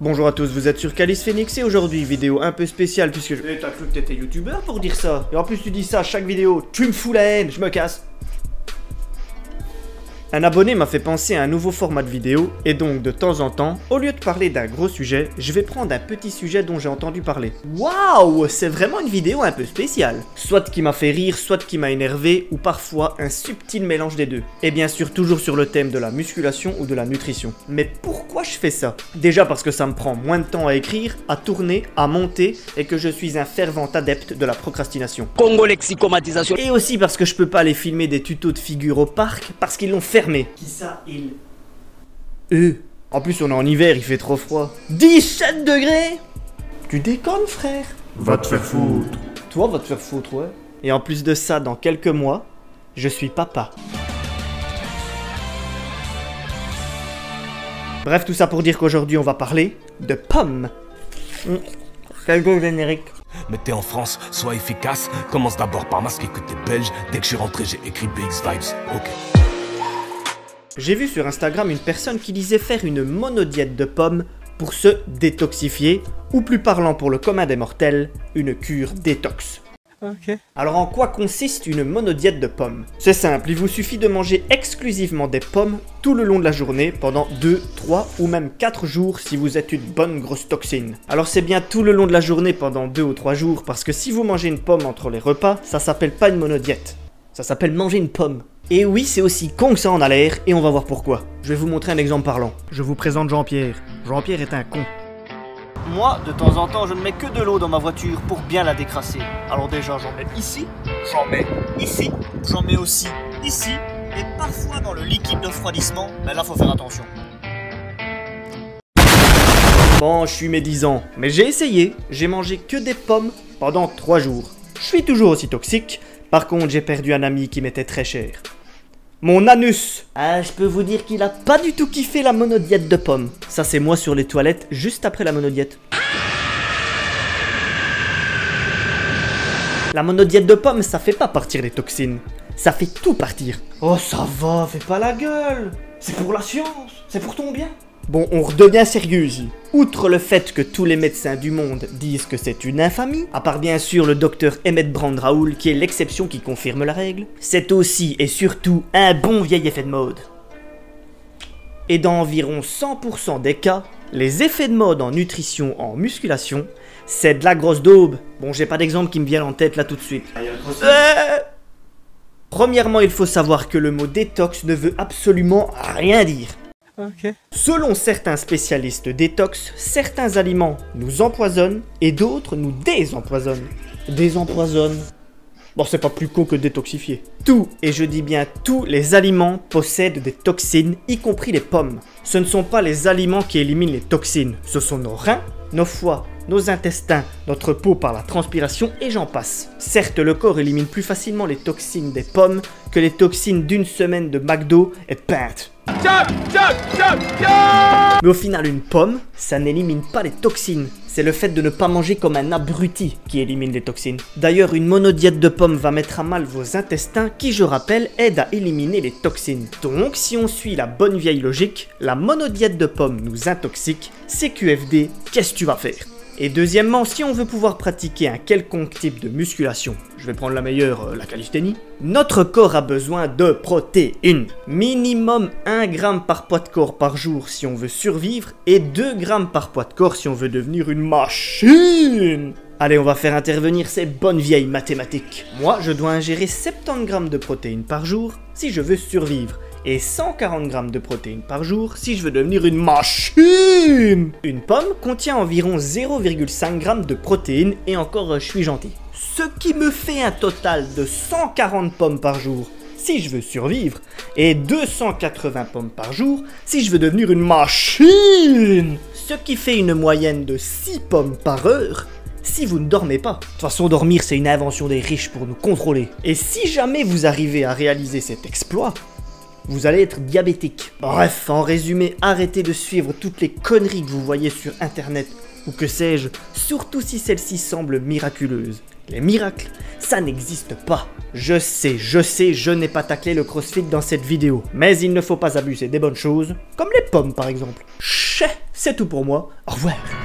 Bonjour à tous, vous êtes sur Calice Phoenix et aujourd'hui vidéo un peu spéciale puisque t'as cru que t'étais youtubeur pour dire ça. Et en plus tu dis ça à chaque vidéo, tu me fous la haine, je me casse. Un abonné m'a fait penser à un nouveau format de vidéo et donc de temps en temps, au lieu de parler d'un gros sujet, je vais prendre un petit sujet dont j'ai entendu parler. Waouh, c'est vraiment une vidéo un peu spéciale. Soit qui m'a fait rire, soit qui m'a énervé ou parfois un subtil mélange des deux. Et bien sûr toujours sur le thème de la musculation ou de la nutrition. Mais pourquoi je fais ça? Déjà parce que ça me prend moins de temps à écrire, à tourner, à monter et que je suis un fervent adepte de la procrastination. Congo lexicomatisation. Et aussi parce que je peux pas aller filmer des tutos de figure au parc parce qu'ils l'ont fermé. Qui ça, il... Eux. En plus, on est en hiver, il fait trop froid. 17 degrés. Tu déconnes, frère. Va te faire foutre. Toi, va te faire foutre, ouais. Et en plus de ça, dans quelques mois, je suis papa. Bref, tout ça pour dire qu'aujourd'hui, on va parler de pommes. Quel beau générique. Mais t'es en France, sois efficace. Commence d'abord par masquer que t'es belge. Dès que je suis rentré, j'ai écrit BX Vibes. Ok. J'ai vu sur Instagram une personne qui disait faire une monodiète de pommes pour se détoxifier, ou plus parlant pour le commun des mortels, une cure détox. Ok. Alors en quoi consiste une monodiète de pommes? C'est simple, il vous suffit de manger exclusivement des pommes tout le long de la journée pendant 2, 3 ou même 4 jours si vous êtes une bonne grosse toxine. Alors c'est bien tout le long de la journée pendant 2 ou 3 jours parce que si vous mangez une pomme entre les repas, ça s'appelle pas une monodiète. Ça s'appelle manger une pomme. Et oui, c'est aussi con que ça en a l'air, et on va voir pourquoi. Je vais vous montrer un exemple parlant. Je vous présente Jean-Pierre. Jean-Pierre est un con. Moi, de temps en temps, je ne mets que de l'eau dans ma voiture pour bien la décrasser. Alors déjà, j'en mets ici, j'en mets ici, j'en mets aussi ici, et parfois dans le liquide de refroidissement, mais là, faut faire attention. Bon, je suis médisant, mais j'ai essayé. J'ai mangé que des pommes pendant 3 jours. Je suis toujours aussi toxique. Par contre, j'ai perdu un ami qui m'était très cher. Mon anus. Ah, je peux vous dire qu'il a pas du tout kiffé la monodiète de pommes. Ça, c'est moi sur les toilettes juste après la monodiète. La monodiète de pommes, ça fait pas partir les toxines. Ça fait tout partir. Oh, ça va, fais pas la gueule. C'est pour la science, c'est pour ton bien. Bon, on redevient sérieux ici. Outre le fait que tous les médecins du monde disent que c'est une infamie, à part bien sûr le docteur Emmett Brand Raoul qui est l'exception qui confirme la règle, c'est aussi et surtout un bon vieil effet de mode. Et dans environ 100% des cas, les effets de mode en nutrition, en musculation, c'est de la grosse daube. Bon, j'ai pas d'exemple qui me vient en tête là tout de suite. Premièrement, il faut savoir que le mot détox ne veut absolument rien dire. Okay. Selon certains spécialistes détox, certains aliments nous empoisonnent et d'autres nous désempoisonnent. Désempoisonnent. Bon, c'est pas plus con que détoxifier. Tout, et je dis bien tous les aliments possèdent des toxines, y compris les pommes. Ce ne sont pas les aliments qui éliminent les toxines, ce sont nos reins, nos foies, nos intestins, notre peau par la transpiration et j'en passe. Certes, le corps élimine plus facilement les toxines des pommes que les toxines d'une semaine de McDo et de pinte. Mais au final, une pomme, ça n'élimine pas les toxines. C'est le fait de ne pas manger comme un abruti qui élimine les toxines. D'ailleurs, une monodiète de pommes va mettre à mal vos intestins qui, je rappelle, aident à éliminer les toxines. Donc, si on suit la bonne vieille logique, la monodiète de pommes nous intoxique, CQFD, qu'est-ce que tu vas faire? Et deuxièmement, si on veut pouvoir pratiquer un quelconque type de musculation, je vais prendre la meilleure, la calisthénie, notre corps a besoin de protéines. Minimum 1 g par poids de corps par jour si on veut survivre et 2 g par poids de corps si on veut devenir une machine. Allez, on va faire intervenir ces bonnes vieilles mathématiques. Moi, je dois ingérer 70 g de protéines par jour si je veux survivre. Et 140 g de protéines par jour si je veux devenir une machine. Une pomme contient environ 0,5 g de protéines et encore je suis gentil. Ce qui me fait un total de 140 pommes par jour si je veux survivre et 280 pommes par jour si je veux devenir une machine. Ce qui fait une moyenne de 6 pommes par heure si vous ne dormez pas. De toute façon, dormir c'est une invention des riches pour nous contrôler. Et si jamais vous arrivez à réaliser cet exploit, vous allez être diabétique. Bref, en résumé, arrêtez de suivre toutes les conneries que vous voyez sur internet, ou que sais-je, surtout si celles-ci semblent miraculeuses. Les miracles, ça n'existe pas. Je sais, je n'ai pas taclé le crossfit dans cette vidéo, mais il ne faut pas abuser des bonnes choses, comme les pommes par exemple. Chais, C'est tout pour moi, au revoir.